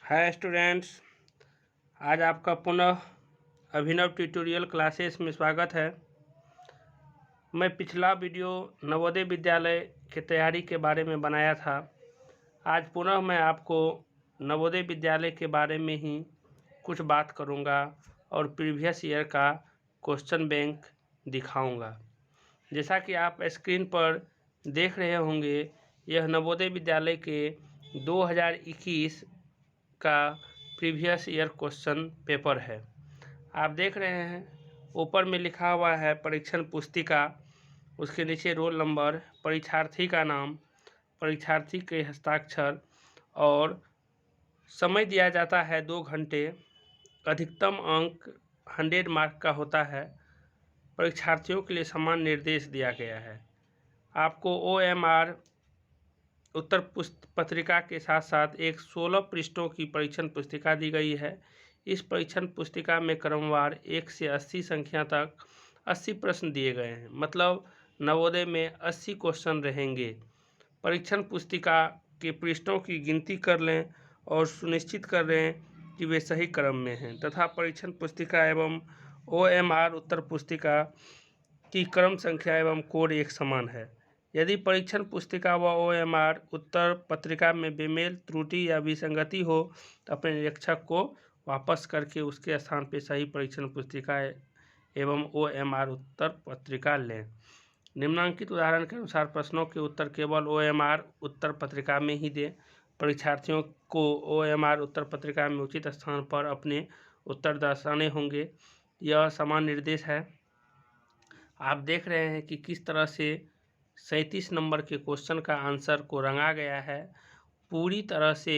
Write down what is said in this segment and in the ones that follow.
Hi students, आज आपका पुनः अभिनव ट्यूटोरियल क्लासेस में स्वागत है। मैं पिछला वीडियो नवोदय विद्यालय की तैयारी के बारे में बनाया था। आज पुनः मैं आपको नवोदय विद्यालय के बारे में ही कुछ बात करूंगा और प्रीवियस ईयर का क्वेश्चन बैंक दिखाऊंगा। जैसा कि आप स्क्रीन पर देख रहे होंगे, यह नवोदय विद्यालय के 2021 का प्रीवियस ईयर क्वेश्चन पेपर है। आप देख रहे हैं ऊपर में लिखा हुआ है परीक्षण पुस्तिका, उसके नीचे रोल नंबर, परीक्षार्थी का नाम, परीक्षार्थी के हस्ताक्षर और समय दिया जाता है 2 घंटे। अधिकतम अंक 100 मार्क का होता है। परीक्षार्थियों के लिए समान निर्देश दिया गया है। आपको OMR उत्तर पत्रिका के साथ साथ एक 16 पृष्ठों की परीक्षण पुस्तिका दी गई है। इस परीक्षण पुस्तिका में क्रमवार 1 से 80 संख्या तक 80 प्रश्न दिए गए हैं। मतलब नवोदय में 80 क्वेश्चन रहेंगे। परीक्षण पुस्तिका के पृष्ठों की गिनती कर लें और सुनिश्चित कर लें कि वे सही क्रम में हैं तथा परीक्षण पुस्तिका एवं OMR उत्तर पुस्तिका की क्रम संख्या एवं कोड एक समान है। यदि परीक्षण पुस्तिका व OMR उत्तर पत्रिका में बेमेल, त्रुटि या विसंगति हो तो अपने निरीक्षक को वापस करके उसके स्थान पर सही परीक्षण पुस्तिका एवं OMR उत्तर पत्रिका लें। निम्नांकित उदाहरण के अनुसार प्रश्नों के उत्तर केवल OMR उत्तर पत्रिका में ही दें। परीक्षार्थियों को OMR उत्तर पत्रिका में उचित स्थान पर अपने उत्तर दर्शाने होंगे। यह समान निर्देश है। आप देख रहे हैं कि किस तरह से 37 नंबर के क्वेश्चन का आंसर को रंगा गया है। पूरी तरह से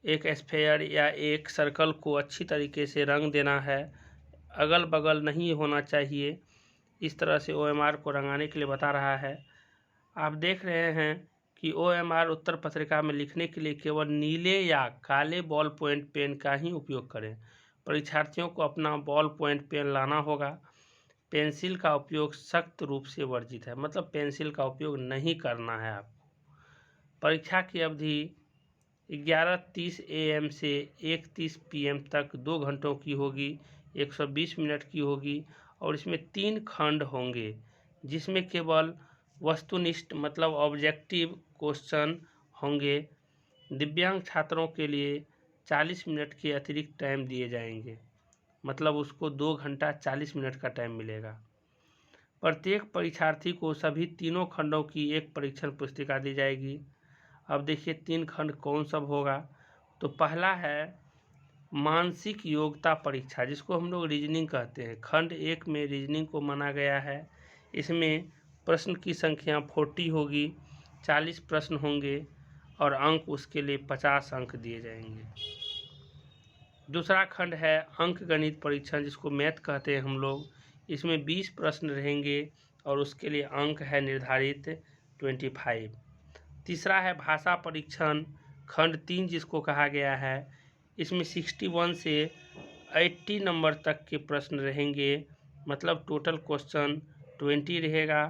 एक स्फेयर या एक सर्कल को अच्छी तरीके से रंग देना है, अगल बगल नहीं होना चाहिए। इस तरह से OMR को रंगाने के लिए बता रहा है। आप देख रहे हैं कि OMR उत्तर पत्रिका में लिखने के लिए केवल नीले या काले बॉल पॉइंट पेन का ही उपयोग करें। परीक्षार्थियों को अपना बॉल पॉइंट पेन लाना होगा। पेंसिल का उपयोग सख्त रूप से वर्जित है, मतलब पेंसिल का उपयोग नहीं करना है आपको। परीक्षा की अवधि 11:30 AM से 1:30 PM तक 2 घंटों की होगी, 120 मिनट की होगी और इसमें 3 खंड होंगे, जिसमें केवल वस्तुनिष्ठ मतलब ऑब्जेक्टिव क्वेश्चन होंगे। दिव्यांग छात्रों के लिए 40 मिनट के अतिरिक्त टाइम दिए जाएंगे, मतलब उसको 2 घंटा 40 मिनट का टाइम मिलेगा। प्रत्येक परीक्षार्थी को सभी तीनों खंडों की एक परीक्षण पुस्तिका दी जाएगी। अब देखिए 3 खंड कौन सब होगा। तो पहला है मानसिक योग्यता परीक्षा, जिसको हम लोग रीजनिंग कहते हैं। खंड 1 में रीजनिंग को माना गया है। इसमें प्रश्न की संख्या 40 होगी, 40 प्रश्न होंगे और अंक उसके लिए 50 अंक दिए जाएंगे। दूसरा खंड है अंक गणित परीक्षण, जिसको मैथ कहते हैं हम लोग। इसमें 20 प्रश्न रहेंगे और उसके लिए अंक है निर्धारित 25। तीसरा है भाषा परीक्षण, खंड 3 जिसको कहा गया है। इसमें 61 से 80 नंबर तक के प्रश्न रहेंगे, मतलब टोटल क्वेश्चन 20 रहेगा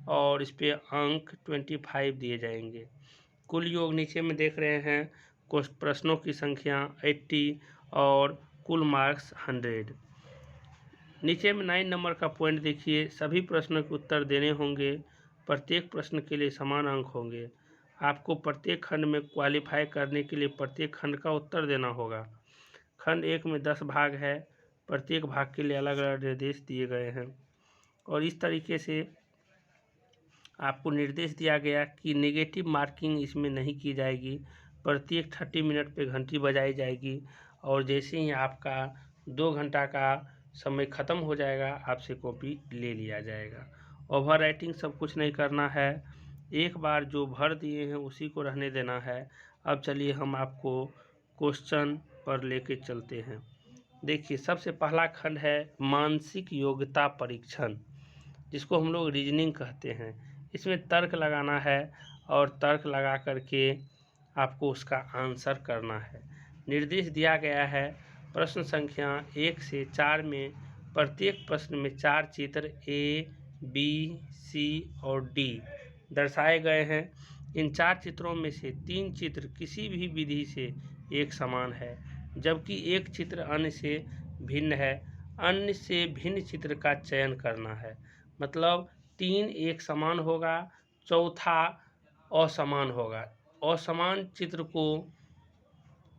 और इस पर अंक 25 दिए जाएंगे। कुल योग नीचे में देख रहे हैं, प्रश्नों की संख्या 80 और कुल मार्क्स 100। नीचे में 9 नंबर का पॉइंट देखिए, सभी प्रश्नों के उत्तर देने होंगे। प्रत्येक प्रश्न के लिए समान अंक होंगे। आपको प्रत्येक खंड में क्वालिफाई करने के लिए प्रत्येक खंड का उत्तर देना होगा। खंड 1 में 10 भाग है, प्रत्येक भाग के लिए अलग अलग निर्देश दिए गए हैं और इस तरीके से आपको निर्देश दिया गया कि नेगेटिव मार्किंग इसमें नहीं की जाएगी। प्रत्येक 30 मिनट पे घंटी बजाई जाएगी और जैसे ही आपका 2 घंटा का समय ख़त्म हो जाएगा, आपसे कॉपी ले लिया जाएगा। ओवर राइटिंग सब कुछ नहीं करना है, एक बार जो भर दिए हैं उसी को रहने देना है। अब चलिए हम आपको क्वेश्चन पर लेके चलते हैं। देखिए सबसे पहला खंड है मानसिक योग्यता परीक्षण, जिसको हम लोग रीजनिंग कहते हैं। इसमें तर्क लगाना है और तर्क लगा करके आपको उसका आंसर करना है। निर्देश दिया गया है प्रश्न संख्या 1 से 4 में प्रत्येक प्रश्न में 4 चित्र A, B, C और D दर्शाए गए हैं। इन 4 चित्रों में से 3 चित्र किसी भी विधि से एक समान है, जबकि एक चित्र अन्य से भिन्न है। अन्य से भिन्न चित्र का चयन करना है। मतलब 3 एक समान होगा, चौथा असमान होगा। असमान चित्र को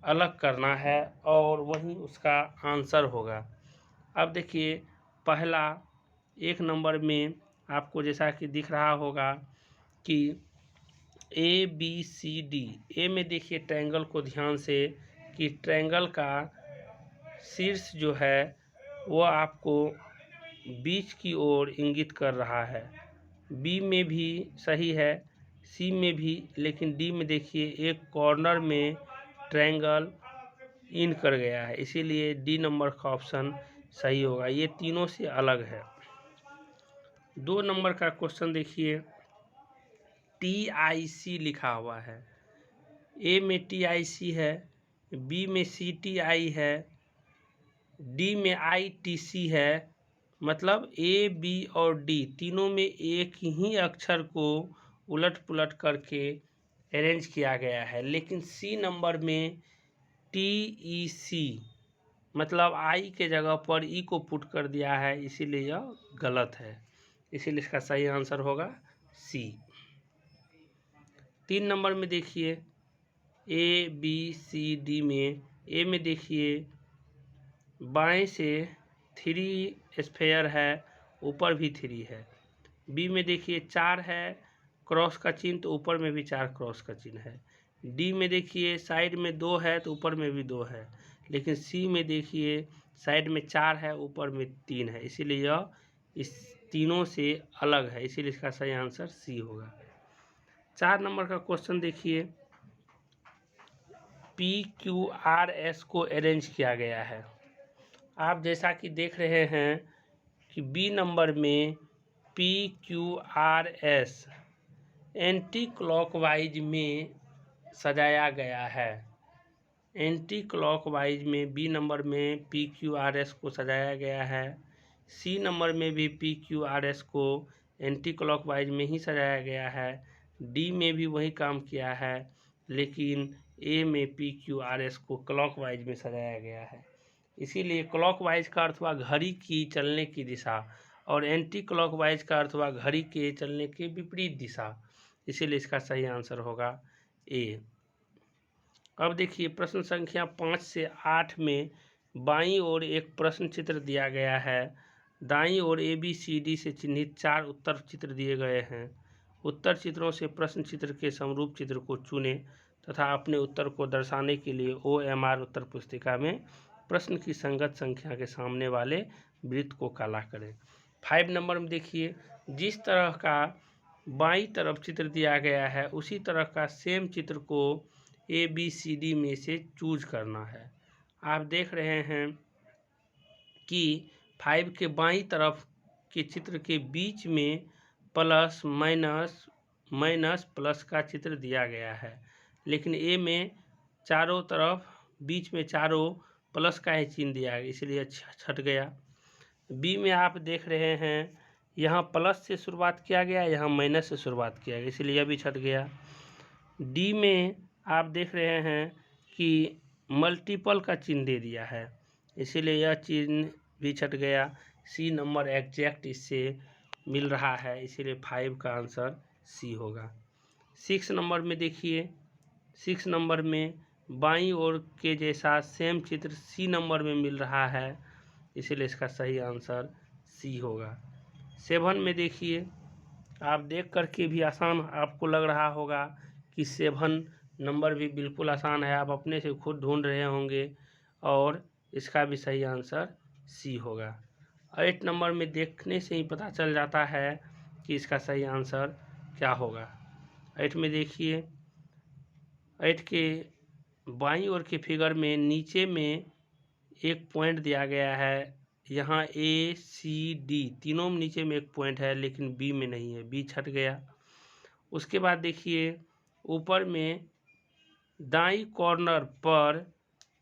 अलग करना है और वही उसका आंसर होगा। अब देखिए, पहला 1 नंबर में आपको जैसा कि दिख रहा होगा कि ABCD। ए में देखिए ट्रायंगल को ध्यान से कि ट्रायंगल का शीर्ष जो है वो आपको बीच की ओर इंगित कर रहा है। बी में भी सही है, सी में भी, लेकिन डी में देखिए एक कॉर्नर में ट्रायंगल इन कर गया है, इसीलिए डी नंबर का ऑप्शन सही होगा। ये तीनों से अलग है। 2 नंबर का क्वेश्चन देखिए, TIC लिखा हुआ है। ए में TIC है, बी में CTI है, डी में ITC है। मतलब ए, बी और डी तीनों में एक ही अक्षर को उलट पुलट करके अरेंज किया गया है, लेकिन सी नंबर में TEC मतलब आई के जगह पर ई को पुट कर दिया है, इसीलिए यह गलत है। इसीलिए इसका सही आंसर होगा सी। 3 नंबर में देखिए ABCD में, ए में देखिए बाएं से 3 स्फेयर है, ऊपर भी 3 है। बी में देखिए 4 है, क्रॉस का चिन्ह, तो ऊपर में भी 4 क्रॉस का चिन्ह है। डी में देखिए साइड में 2 है तो ऊपर में भी 2 है, लेकिन सी में देखिए साइड में 4 है, ऊपर में 3 है, इसीलिए यह इस तीनों से अलग है, इसीलिए इसका सही आंसर सी होगा। 4 नंबर का क्वेश्चन देखिए, PQRS को अरेंज किया गया है। आप जैसा कि देख रहे हैं कि बी नंबर में PQRS एंटी क्लॉकवाइज में सजाया गया है। एंटी क्लॉकवाइज में बी नंबर में PQRS को सजाया गया है। सी नंबर में भी PQRS को एंटी क्लॉकवाइज में ही सजाया गया है। डी में भी वही काम किया है, लेकिन ए में PQRS को क्लॉकवाइज में सजाया गया है। इसीलिए क्लॉकवाइज का अर्थ हुआ घड़ी की चलने की दिशा, और एंटी क्लॉकवाइज का अर्थ हुआ घड़ी के चलने के विपरीत दिशा, इसीलिए इसका सही आंसर होगा ए। अब देखिए प्रश्न संख्या 5 से 8 में बाईं ओर एक प्रश्न चित्र दिया गया है। दाईं ओर ABCD से चिन्हित 4 उत्तर चित्र दिए गए हैं। उत्तर चित्रों से प्रश्न चित्र के समरूप चित्र को चुनें तथा अपने उत्तर को दर्शाने के लिए OMR उत्तर पुस्तिका में प्रश्न की संगत संख्या के सामने वाले वृत्त को काला करें। 5 नंबर में देखिए, जिस तरह का बाईं तरफ चित्र दिया गया है उसी तरह का सेम चित्र को ABCD में से चूज करना है। आप देख रहे हैं कि 5 के बाईं तरफ के चित्र के बीच में प्लस माइनस प्लस का चित्र दिया गया है, लेकिन ए में चारों तरफ बीच में चारों प्लस का ही चिन्ह दिया गया, इसलिए छट गया। बी में आप देख रहे हैं यहाँ प्लस से शुरुआत किया गया, यहाँ माइनस से शुरुआत किया गया, इसलिए यह भी छट गया। डी में आप देख रहे हैं कि मल्टीपल का चिन्ह दे दिया है, इसीलिए यह चिन्ह भी छट गया। सी नंबर एग्जैक्ट इससे मिल रहा है, इसीलिए 5 का आंसर सी होगा। 6 नंबर में देखिए, 6 नंबर में बाईं ओर के जैसा सेम चित्र सी नंबर में मिल रहा है, इसीलिए इसका सही आंसर सी होगा। 7 में देखिए, आप देख करके भी आसान आपको लग रहा होगा कि 7 नंबर भी बिल्कुल आसान है, आप अपने से खुद ढूंढ रहे होंगे, और इसका भी सही आंसर सी होगा। 8 नंबर में देखने से ही पता चल जाता है कि इसका सही आंसर क्या होगा। 8 में देखिए, 8 के बाईं ओर के फिगर में नीचे में एक पॉइंट दिया गया है। यहाँ ACD तीनों में नीचे में एक पॉइंट है, लेकिन बी में नहीं है, बी छट गया। उसके बाद देखिए ऊपर में दाईं कॉर्नर पर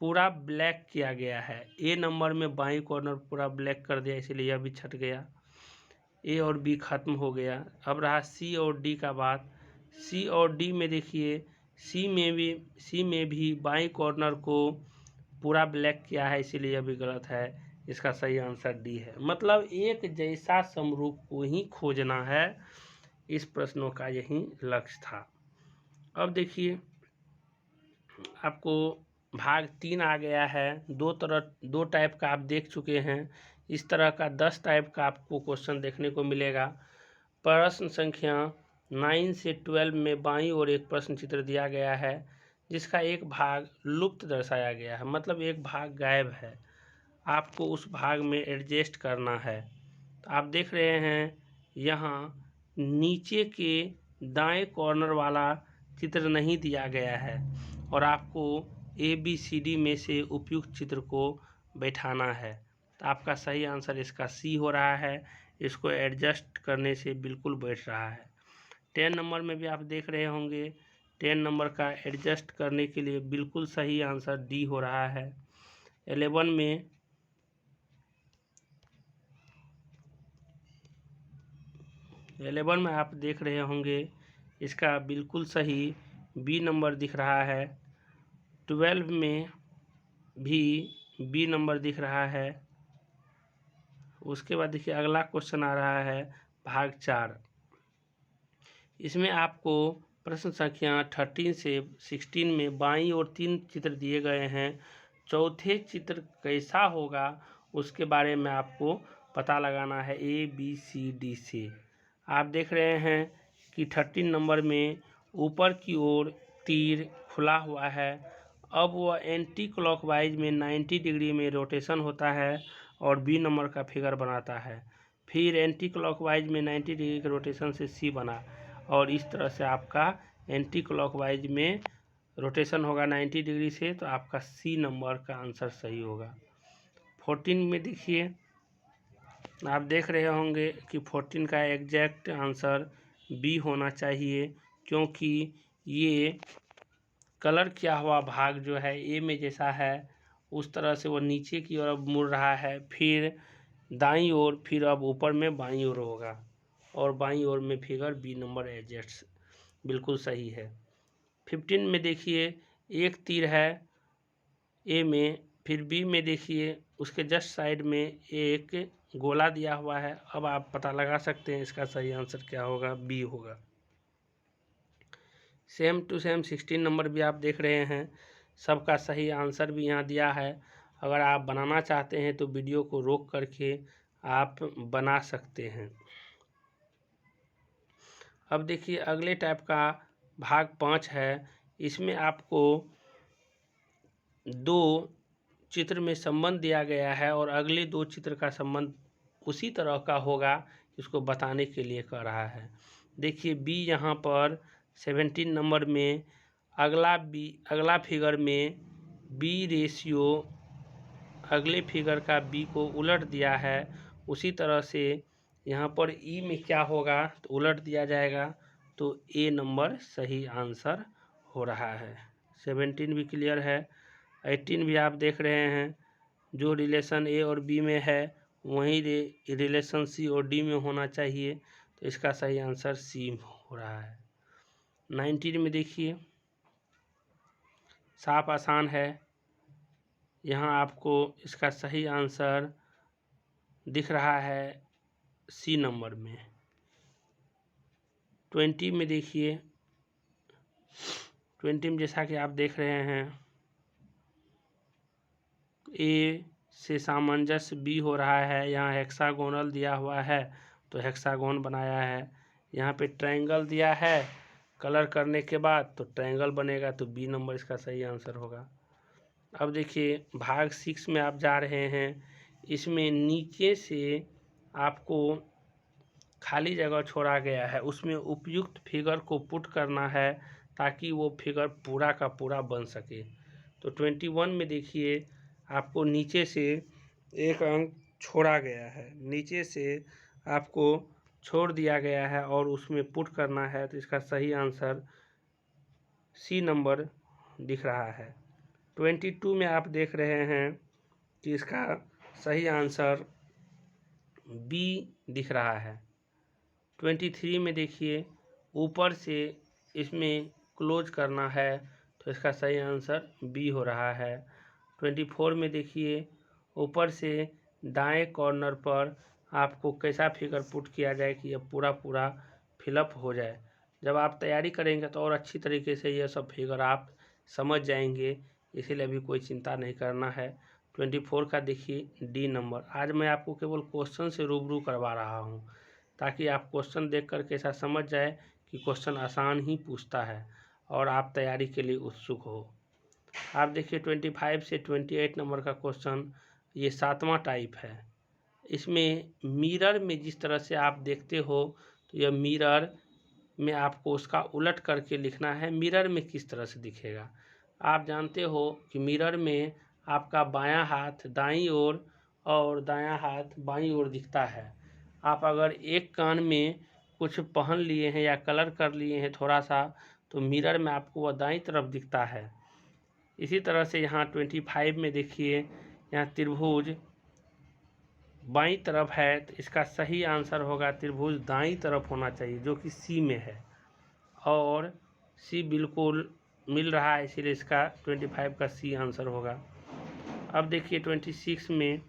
पूरा ब्लैक किया गया है। ए नंबर में बाईं कॉर्नर पूरा ब्लैक कर दिया, इसलिए यह भी छट गया। ए और बी खत्म हो गया। अब रहा सी और डी का बात। सी और डी में देखिए सी में भी बाईं कॉर्नर को पूरा ब्लैक किया है, इसीलिए यह भी गलत है। इसका सही आंसर डी है। मतलब एक जैसा समरूप को ही खोजना है, इस प्रश्नों का यही लक्ष्य था। अब देखिए आपको भाग 3 आ गया है। दो टाइप का आप देख चुके हैं। इस तरह का 10 टाइप का आपको क्वेश्चन देखने को मिलेगा। प्रश्न संख्या 9 से 12 में बाईं ओर एक प्रश्न चित्र दिया गया है, जिसका एक भाग लुप्त दर्शाया गया है, मतलब एक भाग गायब है। आपको उस भाग में एडजस्ट करना है। तो आप देख रहे हैं यहाँ नीचे के दाएं कॉर्नर वाला चित्र नहीं दिया गया है, और आपको ABCD में से उपयुक्त चित्र को बैठाना है। तो आपका सही आंसर इसका सी हो रहा है। इसको एडजस्ट करने से बिल्कुल बैठ रहा है। 10 नंबर में भी आप देख रहे होंगे, 10 नंबर का एडजस्ट करने के लिए बिल्कुल सही आंसर डी हो रहा है। 11 में आप देख रहे होंगे, इसका बिल्कुल सही बी नंबर दिख रहा है। 12 में भी बी नंबर दिख रहा है। उसके बाद देखिए अगला क्वेश्चन आ रहा है भाग 4। इसमें आपको प्रश्न संख्या 13 से 16 में बाईं ओर 3 चित्र दिए गए हैं। चौथे चित्र कैसा होगा उसके बारे में आपको पता लगाना है ABCD से। आप देख रहे हैं कि 13 नंबर में ऊपर की ओर तीर खुला हुआ है। अब वह एंटी क्लॉकवाइज में 90 डिग्री में रोटेशन होता है और बी नंबर का फिगर बनाता है। फिर एंटी क्लॉकवाइज में 90 डिग्री के रोटेशन से सी बना, और इस तरह से आपका एंटी क्लॉकवाइज में रोटेशन होगा 90 डिग्री से, तो आपका सी नंबर का आंसर सही होगा। 14 में देखिए आप देख रहे होंगे कि 14 का एग्जैक्ट आंसर बी होना चाहिए, क्योंकि ये कलर किया हुआ भाग जो है ए में जैसा है, उस तरह से वो नीचे की ओर अब मुड़ रहा है, फिर दाईं ओर, फिर अब ऊपर में बाईं ओर होगा, और बाईं ओर में फिगर बी नंबर एडजस्ट बिल्कुल सही है। 15 में देखिए एक तीर है ए में, फिर बी में देखिए उसके जस्ट साइड में एक गोला दिया हुआ है। अब आप पता लगा सकते हैं इसका सही आंसर क्या होगा, बी होगा। सेम टू सेम 16 नंबर भी आप देख रहे हैं, सबका सही आंसर भी यहाँ दिया है। अगर आप बनाना चाहते हैं तो वीडियो को रोक करके आप बना सकते हैं। अब देखिए अगले टाइप का भाग 5 है। इसमें आपको 2 चित्र में संबंध दिया गया है, और अगले 2 चित्र का संबंध उसी तरह का होगा, इसको बताने के लिए कह रहा है। देखिए बी यहाँ पर 17 नंबर में अगला फिगर में बी रेशियो अगले फिगर का बी को उलट दिया है। उसी तरह से यहाँ पर ई में क्या होगा, तो उलट दिया जाएगा, तो ए नंबर सही आंसर हो रहा है। 17 भी क्लियर है। 18 भी आप देख रहे हैं, जो रिलेशन ए और बी में है वही रिलेशन सी और डी में होना चाहिए, तो इसका सही आंसर सी हो रहा है। 19 में देखिए साफ आसान है, यहाँ आपको इसका सही आंसर दिख रहा है सी नंबर में। 20 में देखिए 20 में जैसा कि आप देख रहे हैं ए से सामंजस्य बी हो रहा है। यहाँ हेक्सागोनल दिया हुआ है तो हेक्सागोन बनाया है, यहाँ पे ट्रायंगल दिया है, कलर करने के बाद तो ट्रायंगल बनेगा, तो बी नंबर इसका सही आंसर होगा। अब देखिए भाग 6 में आप जा रहे हैं। इसमें नीचे से आपको खाली जगह छोड़ा गया है, उसमें उपयुक्त फिगर को पुट करना है ताकि वो फिगर पूरा का पूरा बन सके। तो 21 में देखिए आपको नीचे से एक अंक छोड़ा गया है, नीचे से आपको छोड़ दिया गया है और उसमें पुट करना है, तो इसका सही आंसर सी नंबर दिख रहा है। 22 में आप देख रहे हैं कि इसका सही आंसर बी दिख रहा है। 23 में देखिए ऊपर से इसमें क्लोज करना है, तो इसका सही आंसर बी हो रहा है। 24 में देखिए ऊपर से दाएं कॉर्नर पर आपको कैसा फिगर पुट किया जाए कि यह पूरा फिलअप हो जाए। जब आप तैयारी करेंगे तो और अच्छी तरीके से यह सब फिगर आप समझ जाएंगे, इसीलिए अभी कोई चिंता नहीं करना है। 24 का देखिए डी नंबर। आज मैं आपको केवल क्वेश्चन से रूबरू करवा रहा हूँ, ताकि आप क्वेश्चन देख कर कैसा समझ जाए कि क्वेश्चन आसान ही पूछता है और आप तैयारी के लिए उत्सुक हो। आप देखिए 25 से 28 नंबर का क्वेश्चन, ये 7वां टाइप है। इसमें मिरर में जिस तरह से आप देखते हो, तो यह मिरर में आपको उसका उलट करके लिखना है। मिरर में किस तरह से दिखेगा, आप जानते हो कि मिरर में आपका बायां हाथ दाईं ओर और दायां हाथ बाईं ओर दिखता है। आप अगर एक कान में कुछ पहन लिए हैं या कलर कर लिए हैं थोड़ा सा, तो मिरर में आपको वह दाईं तरफ दिखता है। इसी तरह से यहाँ 25 में देखिए, यहाँ त्रिभुज बाईं तरफ है, तो इसका सही आंसर होगा त्रिभुज दाईं तरफ होना चाहिए, जो कि सी में है, और सी बिल्कुल मिल रहा है, इसीलिए इसका 25 का सी आंसर होगा। अब देखिए 26 में,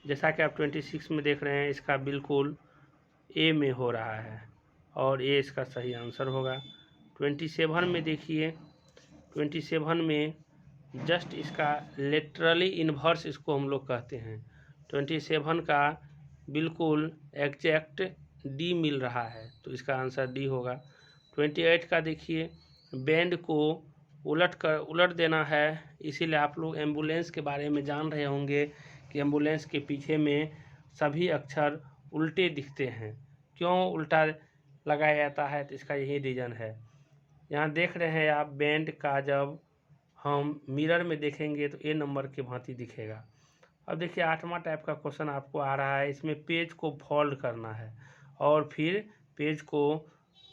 जैसा कि आप 26 में देख रहे हैं, इसका बिल्कुल ए में हो रहा है और ए इसका सही आंसर होगा। 27 में देखिए, 27 में जस्ट इसका लेटरली इन्वर्स इसको हम लोग कहते हैं। 27 का बिल्कुल एग्जैक्ट डी मिल रहा है, तो इसका आंसर डी होगा। 28 का देखिए बैंड को उलट देना है, इसीलिए आप लोग एम्बुलेंस के बारे में जान रहे होंगे कि एम्बुलेंस के पीछे में सभी अक्षर उल्टे दिखते हैं। क्यों उल्टा लगाया जाता है, तो इसका यही रीज़न है। यहाँ देख रहे हैं आप, बैंड का जब हम मिरर में देखेंगे तो ए नंबर के भांति दिखेगा। अब देखिए 8वां टाइप का क्वेश्चन आपको आ रहा है। इसमें पेज को फोल्ड करना है और फिर पेज को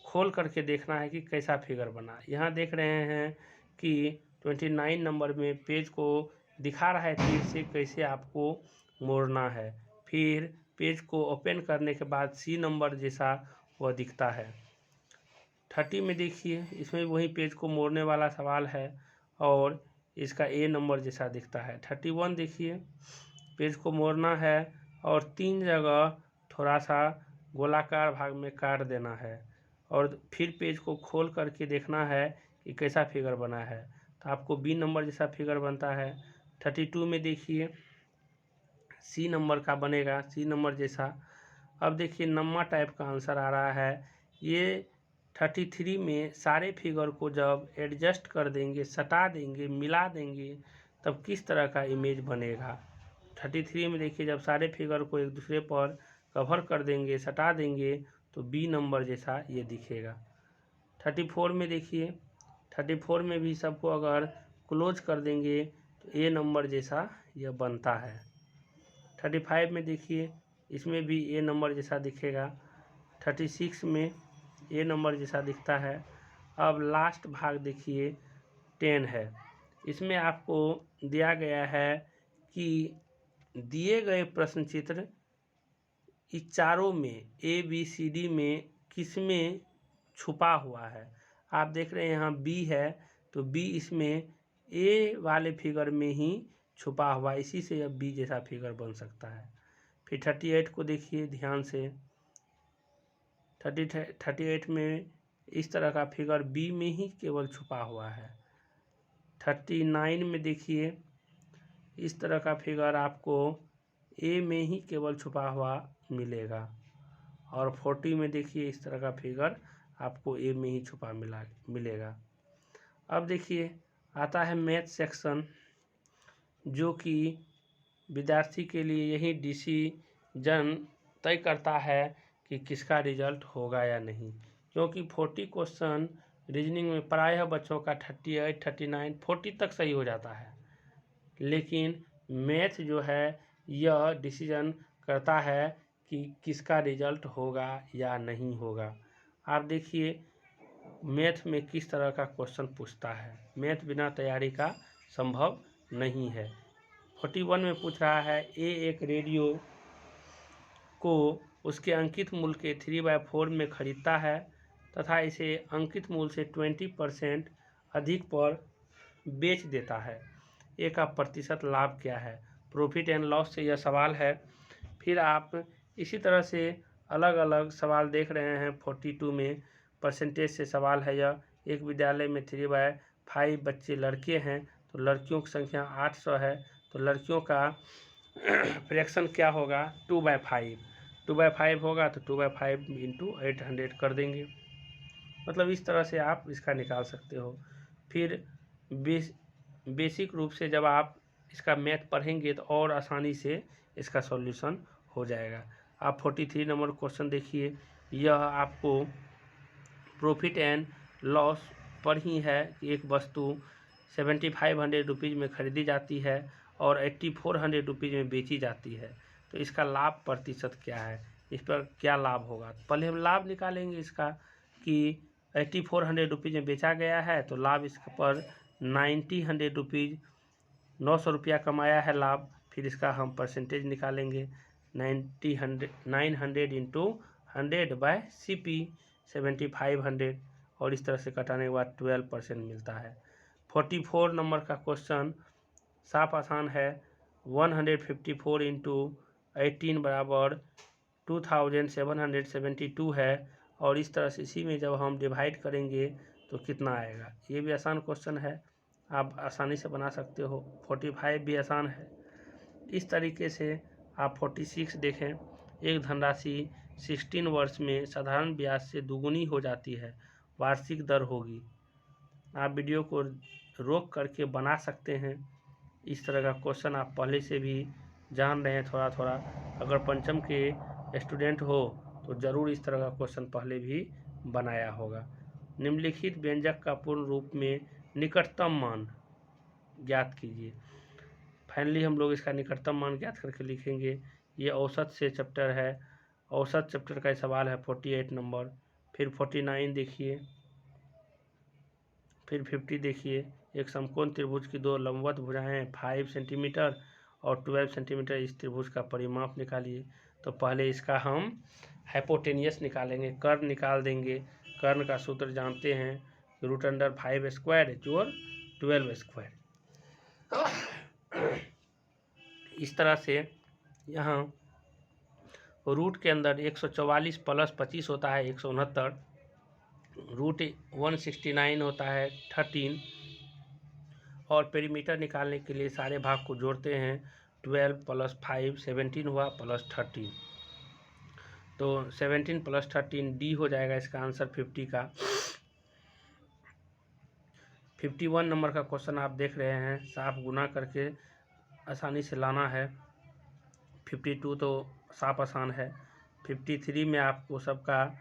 खोल करके देखना है कि कैसा फिगर बना। यहाँ देख रहे हैं कि 29 नंबर में पेज को दिखा रहा है तीर से कैसे आपको मोड़ना है। फिर पेज को ओपन करने के बाद सी नंबर जैसा वह दिखता है। 30 में देखिए, इसमें वही पेज को मोड़ने वाला सवाल है और इसका ए नंबर जैसा दिखता है। 31 देखिए, पेज को मोड़ना है और 3 जगह थोड़ा सा गोलाकार भाग में काट देना है और फिर पेज को खोल करके देखना है कि कैसा फिगर बना है, तो आपको बी नंबर जैसा फिगर बनता है। 32 में देखिए सी नंबर का बनेगा, सी नंबर जैसा। अब देखिए 9वां टाइप का आंसर आ रहा है। ये 33 में सारे फिगर को जब एडजस्ट कर देंगे, सटा देंगे, मिला देंगे, तब किस तरह का इमेज बनेगा। 33 में देखिए जब सारे फिगर को एक दूसरे पर कवर कर देंगे, सटा देंगे, तो बी नंबर जैसा ये दिखेगा। 34 में देखिए, 34 में भी सबको अगर क्लोज कर देंगे तो ए नंबर जैसा यह बनता है। 35 में देखिए, इसमें भी ए नंबर जैसा दिखेगा। 36 में ए नंबर जैसा दिखता है। अब लास्ट भाग देखिए 10 है। इसमें आपको दिया गया है कि दिए गए प्रश्न चित्र इस चारों में ए बी सी डी में किसमें छुपा हुआ है। आप देख रहे हैं यहाँ बी है, तो बी इसमें ए वाले फिगर में ही छुपा हुआ, इसी से अब बी जैसा फिगर बन सकता है। फिर 38 को देखिए ध्यान से। 38 में इस तरह का फिगर बी में ही केवल छुपा हुआ है। 39 में देखिए इस तरह का फिगर आपको ए में ही केवल छुपा हुआ मिलेगा और 40 में देखिए इस तरह का फिगर आपको ए में ही छुपा मिलेगा। अब देखिए आता है मैथ सेक्शन, जो कि विद्यार्थी के लिए यही डिसीजन तय करता है कि किसका रिजल्ट होगा या नहीं, क्योंकि 40 क्वेश्चन रीजनिंग में प्रायः बच्चों का 38, 39, 40 तक सही हो जाता है, लेकिन मैथ जो है यह डिसीजन करता है कि किसका रिजल्ट होगा या नहीं होगा। आप देखिए मैथ में किस तरह का क्वेश्चन पूछता है। मैथ बिना तैयारी का संभव नहीं है। 41 में पूछ रहा है ए एक रेडियो को उसके अंकित मूल्य के 3/4 में खरीदता है, तथा इसे अंकित मूल्य से 20% अधिक पर बेच देता है। ए का प्रतिशत लाभ क्या है? प्रॉफिट एंड लॉस से यह सवाल है। फिर आप इसी तरह से अलग अलग सवाल देख रहे हैं। 42 में परसेंटेज से सवाल है यह। एक विद्यालय में 3/5 बच्चे लड़के हैं तो लड़कियों की संख्या 800 है, तो लड़कियों का फ्रैक्शन क्या होगा? 2/5। 2/5 होगा तो 2/5 इंटू 800 कर देंगे। मतलब इस तरह से आप इसका निकाल सकते हो। फिर बेसिक रूप से जब आप इसका मैथ पढ़ेंगे तो और आसानी से इसका सॉल्यूशन हो जाएगा। आप 43 नंबर क्वेश्चन देखिए। यह आपको प्रॉफिट एंड लॉस पर ही है कि एक वस्तु 7500 रुपीज़ में खरीदी जाती है और 8400 रुपीज़ में बेची जाती है, तो इसका लाभ प्रतिशत क्या है? इस पर क्या लाभ होगा? पहले हम लाभ निकालेंगे इसका कि 8400 रुपीज़ में बेचा गया है तो लाभ इस पर 90 रुपीज़ 900 रुपया कमाया है लाभ। फिर इसका हम परसेंटेज निकालेंगे 900 इंटू 100/CP 7500 और इस तरह से कटाने के बाद 12% मिलता है। 44 नंबर का क्वेश्चन साफ आसान है। 154 इंटू 18 बराबर 2772 है और इस तरह से इसी में जब हम डिवाइड करेंगे तो कितना आएगा? ये भी आसान क्वेश्चन है, आप आसानी से बना सकते हो। 45 भी आसान है। इस तरीके से आप 46 देखें। एक धनराशि 16 वर्ष में साधारण ब्याज से दुगुनी हो जाती है, वार्षिक दर होगी। आप वीडियो को रोक करके बना सकते हैं। इस तरह का क्वेश्चन आप पहले से भी जान रहे हैं थोड़ा थोड़ा। अगर पंचम के स्टूडेंट हो तो ज़रूर इस तरह का क्वेश्चन पहले भी बनाया होगा। निम्नलिखित व्यंजक का पूर्ण रूप में निकटतम मान ज्ञात कीजिए। फाइनली हम लोग इसका निकटतम मान ज्ञात करके लिखेंगे। ये औसत से चैप्टर है, औसत चैप्टर का सवाल है 48 नंबर। फिर 49 देखिए, फिर 50 देखिए। एक समकोण त्रिभुज की दो लंबवत भुजाएं 5 सेंटीमीटर और 12 सेंटीमीटर, इस त्रिभुज का परिमाप निकालिए। तो पहले इसका हम हाइपोटेनियस निकालेंगे, कर्ण निकाल देंगे। कर्ण का सूत्र जानते हैं, √5² जोड़ 12²। इस तरह से यहाँ रूट के अंदर 144 प्लस 25 होता है 169, √169 होता है 13 और पेरीमीटर निकालने के लिए सारे भाग को जोड़ते हैं। 12 + 5 17 हुआ प्लस 13, तो 17 + 13 डी हो जाएगा इसका आंसर 50 का। 51 नंबर का क्वेश्चन आप देख रहे हैं, साफ गुना करके आसानी से लाना है। 52 तो साफ आसान है। 53 में आपको सबका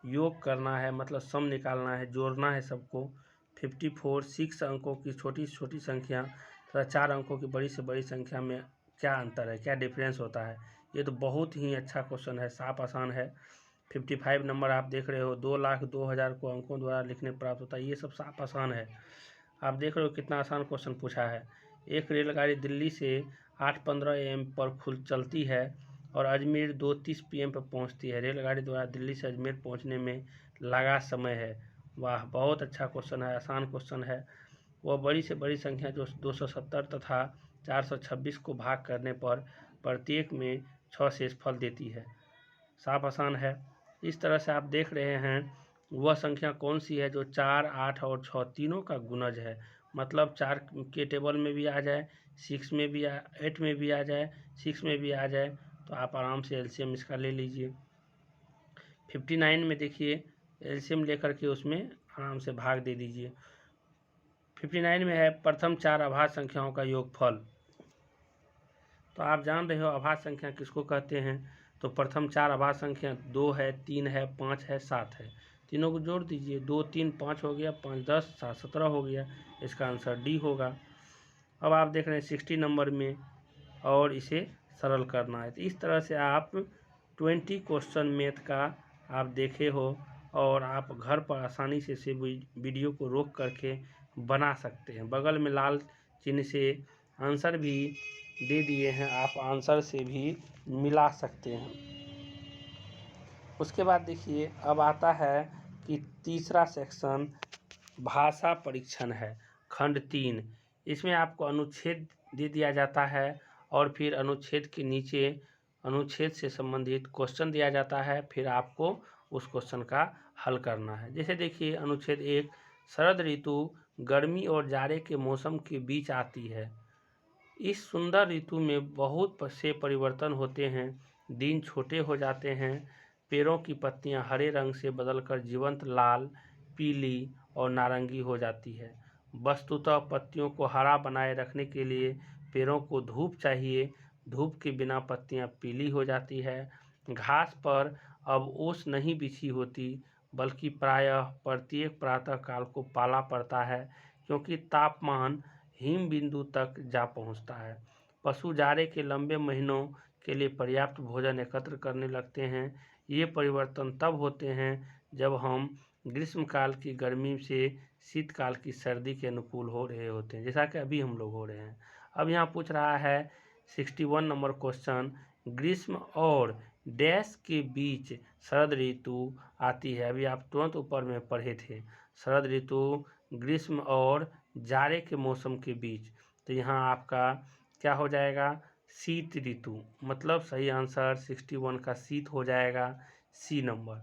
योग करना है, मतलब सम निकालना है, जोड़ना है सबको। 54 6 अंकों की छोटी से छोटी संख्या तथा 4 अंकों की बड़ी से बड़ी संख्या में क्या अंतर है, क्या डिफरेंस होता है? ये तो बहुत ही अच्छा क्वेश्चन है, साफ आसान है। 55 नंबर आप देख रहे हो, 2,02,000 को अंकों द्वारा लिखने प्राप्त होता है। ये सब साफ आसान है। आप देख रहे हो कितना आसान क्वेश्चन पूछा है। एक रेलगाड़ी दिल्ली से 8:15 AM पर चलती है और अजमेर 2:30 PM पर पहुंचती है। रेलगाड़ी द्वारा दिल्ली से अजमेर पहुंचने में लगा समय है। वाह, बहुत अच्छा क्वेश्चन है, आसान क्वेश्चन है। वह बड़ी से बड़ी संख्या जो 270 तथा 426 को भाग करने पर प्रत्येक में 6 शेषफल देती है। साफ आसान है। इस तरह से आप देख रहे हैं वह संख्या कौन सी है जो 4, 8 और 6 तीनों का गुणज है। मतलब 4 के टेबल में भी आ जाए, 6 में भी 8 में भी आ जाए, 6 में भी आ जाए, तो आप आराम से एलसीएम इसका ले लीजिए। 59 में देखिए, एलसीएम लेकर के उसमें आराम से भाग दे दीजिए। 59 में है प्रथम 4 अभाज्य संख्याओं का योगफल। तो आप जान रहे हो अभाज्य संख्या किसको कहते हैं। तो प्रथम 4 अभाज्य संख्या 2 है, 3 है, 5 है, 7 है। तीनों को जोड़ दीजिए, 2 3 5 हो गया, 5 10 7 17 हो गया। इसका आंसर डी होगा। अब आप देख रहे हैं 60 नंबर में, और इसे सरल करना है। तो इस तरह से आप 20 क्वेश्चन मैथ का आप देखे हो और आप घर पर आसानी से इसे वीडियो को रोक करके बना सकते हैं। बगल में लाल चिन्ह से आंसर भी दे दिए हैं, आप आंसर से भी मिला सकते हैं। उसके बाद देखिए अब आता है कि तीसरा सेक्शन भाषा परीक्षण है, खंड 3। इसमें आपको अनुच्छेद दे दिया जाता है और फिर अनुच्छेद के नीचे अनुच्छेद से संबंधित क्वेश्चन दिया जाता है, फिर आपको उस क्वेश्चन का हल करना है। जैसे देखिए अनुच्छेद 1, शरद ऋतु गर्मी और जाड़े के मौसम के बीच आती है। इस सुंदर ऋतु में बहुत से परिवर्तन होते हैं, दिन छोटे हो जाते हैं, पेड़ों की पत्तियां हरे रंग से बदलकर जीवंत लाल, पीली और नारंगी हो जाती है। वस्तुतः पत्तियों को हरा बनाए रखने के लिए पेड़ों को धूप चाहिए, धूप के बिना पत्तियां पीली हो जाती है। घास पर अब ओस नहीं बिछी होती, बल्कि प्रायः प्रत्येक प्रातः काल को पाला पड़ता है, क्योंकि तापमान हिम बिंदु तक जा पहुंचता है। पशु जाड़े के लंबे महीनों के लिए पर्याप्त भोजन एकत्र करने लगते हैं। ये परिवर्तन तब होते हैं जब हम ग्रीष्मकाल की गर्मी से शीतकाल की सर्दी के अनुकूल हो रहे होते हैं, जैसा कि अभी हम लोग हो रहे हैं। अब यहाँ पूछ रहा है 61 नंबर क्वेश्चन, ग्रीष्म और डैश के बीच शरद ऋतु आती है। अभी आप तुरंत ऊपर में पढ़े थे, शरद ऋतु ग्रीष्म और जाड़े के मौसम के बीच। तो यहाँ आपका क्या हो जाएगा, शीत ऋतु, मतलब सही आंसर 61 का शीत हो जाएगा, सी नंबर।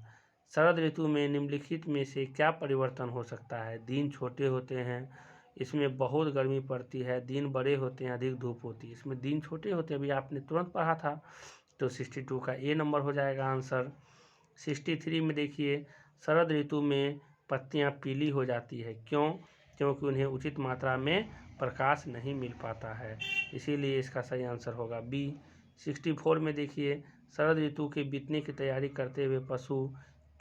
शरद ऋतु में निम्नलिखित में से क्या परिवर्तन हो सकता है? दिन छोटे होते हैं, इसमें बहुत गर्मी पड़ती है, दिन बड़े होते हैं, अधिक धूप होती है। इसमें दिन छोटे होते हैं, अभी आपने तुरंत पढ़ा था, तो 62 का ए नंबर हो जाएगा आंसर। 63 में देखिए, शरद ऋतु में पत्तियां पीली हो जाती है, क्यों? क्योंकि उन्हें उचित मात्रा में प्रकाश नहीं मिल पाता है, इसीलिए इसका सही आंसर होगा बी। 64 में देखिए, शरद ऋतु के बीतने की तैयारी करते हुए पशु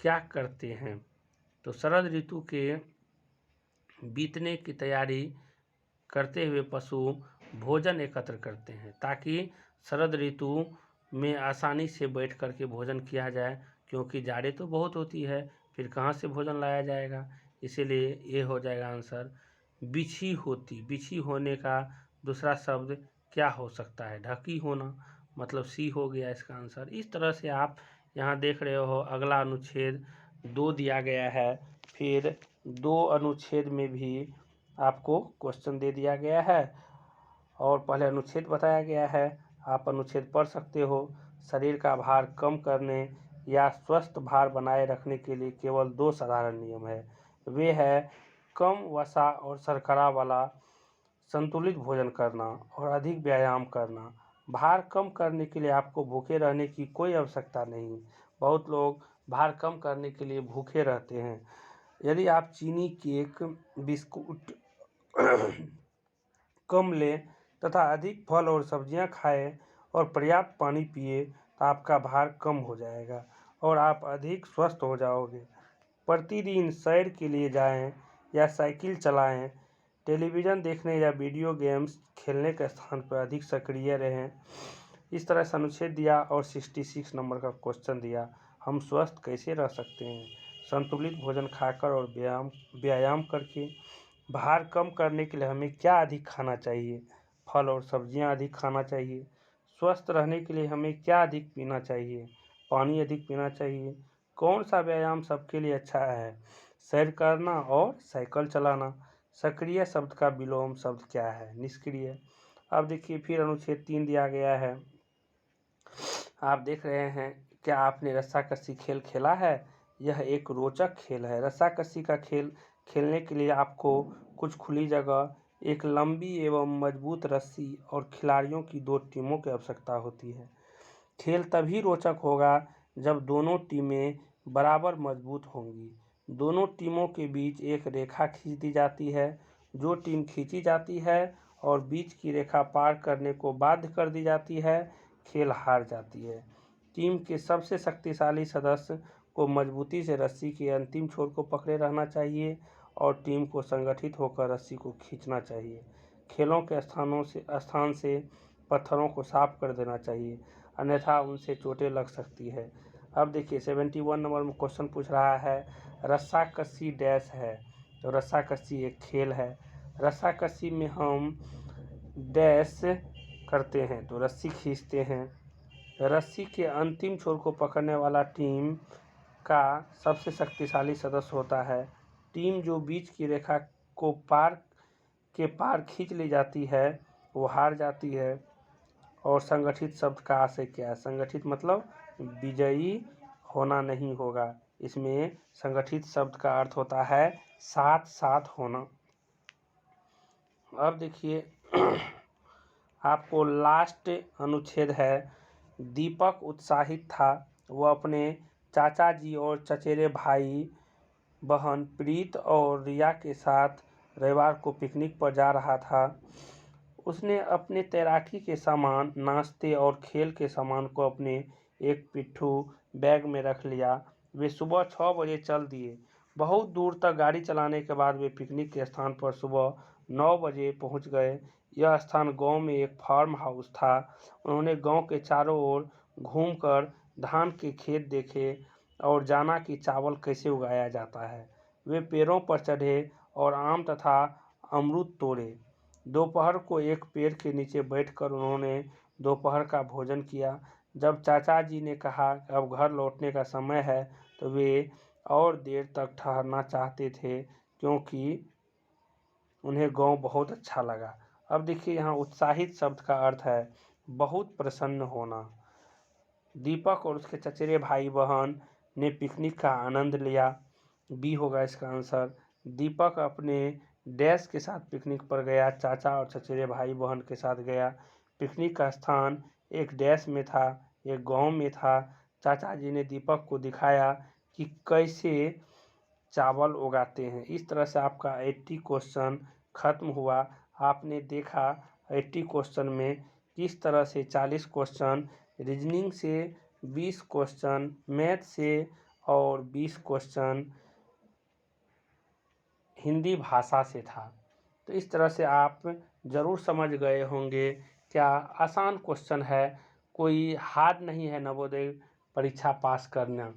क्या करते हैं? तो शरद ऋतु के बीतने की तैयारी करते हुए पशु भोजन एकत्र करते हैं, ताकि शरद ऋतु में आसानी से बैठ कर के भोजन किया जाए, क्योंकि जाड़े तो बहुत होती है, फिर कहाँ से भोजन लाया जाएगा, इसीलिए ये हो जाएगा आंसर। बिछी होती, बिछी होने का दूसरा शब्द क्या हो सकता है? ढकी होना, मतलब सी हो गया इसका आंसर। इस तरह से आप यहाँ देख रहे हो, अगला अनुच्छेद 2 दिया गया है, फिर 2 अनुच्छेद में भी आपको क्वेश्चन दे दिया गया है और पहले अनुच्छेद बताया गया है, आप अनुच्छेद पढ़ सकते हो। शरीर का भार कम करने या स्वस्थ भार बनाए रखने के लिए केवल 2 साधारण नियम है, वे है कम वसा और शर्करा वाला संतुलित भोजन करना और अधिक व्यायाम करना। भार कम करने के लिए आपको भूखे रहने की कोई आवश्यकता नहीं। बहुत लोग भार कम करने के लिए भूखे रहते हैं। यदि आप चीनी, केक, बिस्कुट कम लें तथा अधिक फल और सब्जियां खाएं और पर्याप्त पानी पिए, तो आपका भार कम हो जाएगा और आप अधिक स्वस्थ हो जाओगे। प्रतिदिन सैर के लिए जाएं या साइकिल चलाएं, टेलीविज़न देखने या वीडियो गेम्स खेलने के स्थान पर अधिक सक्रिय रहें। इस तरह से अनुच्छेद दिया और 66 नंबर का क्वेश्चन दिया, हम स्वस्थ कैसे रह सकते हैं? संतुलित भोजन खाकर और व्यायाम करके। भार कम करने के लिए हमें क्या अधिक खाना चाहिए? फल और सब्जियां अधिक खाना चाहिए। स्वस्थ रहने के लिए हमें क्या अधिक पीना चाहिए? पानी अधिक पीना चाहिए। कौन सा व्यायाम सबके लिए अच्छा है? सैर करना और साइकिल चलाना। सक्रिय शब्द का विलोम शब्द क्या है? निष्क्रिय। अब देखिए, फिर अनुच्छेद 3 दिया गया है, आप देख रहे हैं, क्या आपने रस्साकसी खेल खेला है? यह एक रोचक खेल है। रस्साकसी का खेल खेलने के लिए आपको कुछ खुली जगह, एक लंबी एवं मजबूत रस्सी और खिलाड़ियों की 2 टीमों की आवश्यकता होती है। खेल तभी रोचक होगा जब दोनों टीमें बराबर मजबूत होंगी। दोनों टीमों के बीच एक रेखा खींच दी जाती है। जो टीम खींची जाती है और बीच की रेखा पार करने को बाध्य कर दी जाती है, खेल हार जाती है। टीम के सबसे शक्तिशाली सदस्य को मजबूती से रस्सी के अंतिम छोर को पकड़े रहना चाहिए और टीम को संगठित होकर रस्सी को खींचना चाहिए। खेलों के स्थान से पत्थरों को साफ कर देना चाहिए, अन्यथा उनसे चोटें लग सकती है। अब देखिए, 71 नंबर में क्वेश्चन पूछ रहा है, रस्साकसी डैश है। तो रस्साकसी एक खेल है। रस्साकसी में हम डैश करते हैं, तो रस्सी खींचते हैं। रस्सी के अंतिम छोर को पकड़ने वाला टीम का सबसे शक्तिशाली सदस्य होता है। टीम जो बीच की रेखा को पार खींच ली जाती है वो हार जाती है। और संगठित शब्द का आशय क्या है? संगठित मतलब विजयी होना नहीं होगा। इसमें संगठित शब्द का अर्थ होता है साथ साथ होना। अब देखिए आपको लास्ट अनुच्छेद है। दीपक उत्साहित था। वह अपने चाचा जी और चचेरे भाई बहन प्रीत और रिया के साथ रविवार को पिकनिक पर जा रहा था। उसने अपने तैराकी के सामान, नाश्ते और खेल के सामान को अपने एक पिट्ठू बैग में रख लिया। वे सुबह 6 बजे चल दिए। बहुत दूर तक गाड़ी चलाने के बाद वे पिकनिक के स्थान पर सुबह 9 बजे पहुंच गए। यह स्थान गांव में एक फार्म हाउस था। उन्होंने गांव के चारों ओर घूमकर धान के खेत देखे और जाना कि चावल कैसे उगाया जाता है। वे पेड़ों पर चढ़े और आम तथा अमरूद तोड़े। दोपहर को एक पेड़ के नीचे बैठकर उन्होंने दोपहर का भोजन किया। जब चाचा जी ने कहा कि अब घर लौटने का समय है तो वे और देर तक ठहरना चाहते थे क्योंकि उन्हें गांव बहुत अच्छा लगा। अब देखिए यहाँ उत्साहित शब्द का अर्थ है बहुत प्रसन्न होना। दीपक और उसके चचेरे भाई बहन ने पिकनिक का आनंद लिया। बी होगा इसका आंसर। दीपक अपने डैश के साथ पिकनिक पर गया। चाचा और चचेरे भाई बहन के साथ गया। पिकनिक का स्थान एक डैश में था, एक गांव में था। चाचा जी ने दीपक को दिखाया कि कैसे चावल उगाते हैं। इस तरह से आपका 80 क्वेश्चन खत्म हुआ। आपने देखा 80 क्वेश्चन में किस तरह से 40 क्वेश्चन रीजनिंग से, 20 क्वेश्चन मैथ से और 20 क्वेश्चन हिंदी भाषा से था। तो इस तरह से आप ज़रूर समझ गए होंगे। क्या आसान क्वेश्चन है, कोई हार्ड नहीं है। नवोदय परीक्षा पास करना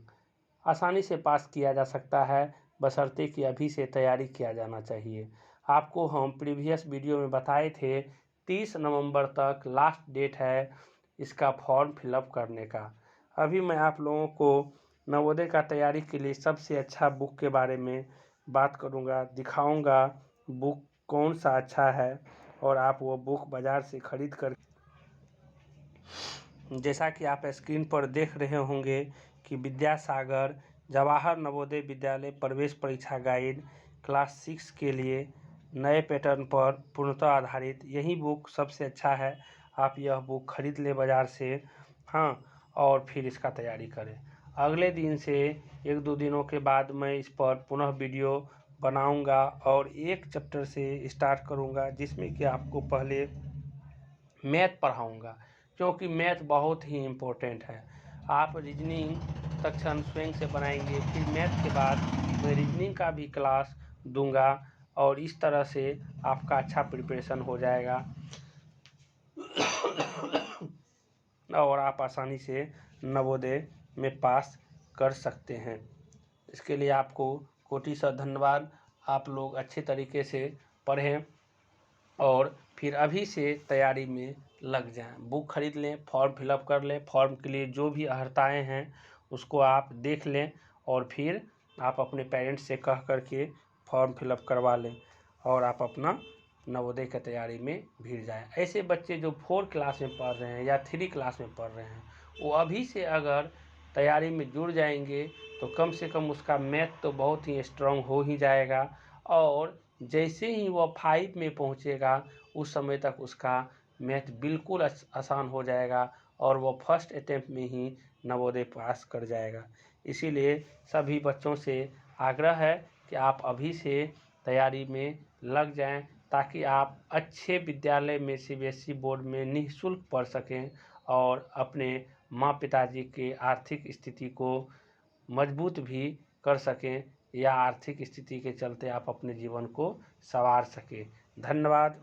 आसानी से पास किया जा सकता है, बशर्ते कि अभी से तैयारी किया जाना चाहिए। आपको हम प्रीवियस वीडियो में बताए थे 30 नवंबर तक लास्ट डेट है इसका फॉर्म फिलअप करने का। अभी मैं आप लोगों को नवोदय का तैयारी के लिए सबसे अच्छा बुक के बारे में बात करूंगा, दिखाऊंगा बुक कौन सा अच्छा है और आप वो बुक बाज़ार से खरीद कर, जैसा कि आप स्क्रीन पर देख रहे होंगे कि विद्यासागर जवाहर नवोदय विद्यालय प्रवेश परीक्षा गाइड क्लास 6 के लिए नए पैटर्न पर पूर्णतः आधारित यही बुक सबसे अच्छा है। आप यह बुक खरीद लें बाज़ार से, हाँ, और फिर इसका तैयारी करें। अगले दिन से 1-2 दिनों के बाद मैं इस पर पुनः वीडियो बनाऊंगा और एक चैप्टर से स्टार्ट करूंगा जिसमें कि आपको पहले मैथ पढ़ाऊंगा क्योंकि मैथ बहुत ही इम्पोर्टेंट है। आप रीजनिंग सेक्शन स्वयं से बनाएंगे, फिर मैथ के बाद मैं रीजनिंग का भी क्लास दूंगा और इस तरह से आपका अच्छा प्रिपरेशन हो जाएगा और आप आसानी से नवोदय में पास कर सकते हैं। इसके लिए आपको कोटि धन्यवाद। आप लोग अच्छे तरीके से पढ़ें और फिर अभी से तैयारी में लग जाएं। बुक खरीद लें, फॉर्म फिलअप कर लें, फॉर्म के लिए जो भी अर्हताएँ हैं उसको आप देख लें और फिर आप अपने पेरेंट्स से कह करके फॉर्म फिलअप करवा लें और आप अपना नवोदय की तैयारी में भिड़ जाएं। ऐसे बच्चे जो 4 क्लास में पढ़ रहे हैं या 3 क्लास में पढ़ रहे हैं वो अभी से अगर तैयारी में जुड़ जाएंगे तो कम से कम उसका मैथ तो बहुत ही स्ट्रांग हो ही जाएगा और जैसे ही वह 5 में पहुंचेगा उस समय तक उसका मैथ बिल्कुल आसान हो जाएगा और वह फर्स्ट अटेम्प्ट में ही नवोदय पास कर जाएगा। इसीलिए सभी बच्चों से आग्रह है कि आप अभी से तैयारी में लग जाएं ताकि आप अच्छे विद्यालय में CBSE बोर्ड में निःशुल्क पढ़ सकें और अपने माँ पिताजी के आर्थिक स्थिति को मजबूत भी कर सकें या आर्थिक स्थिति के चलते आप अपने जीवन को संवार सकें। धन्यवाद।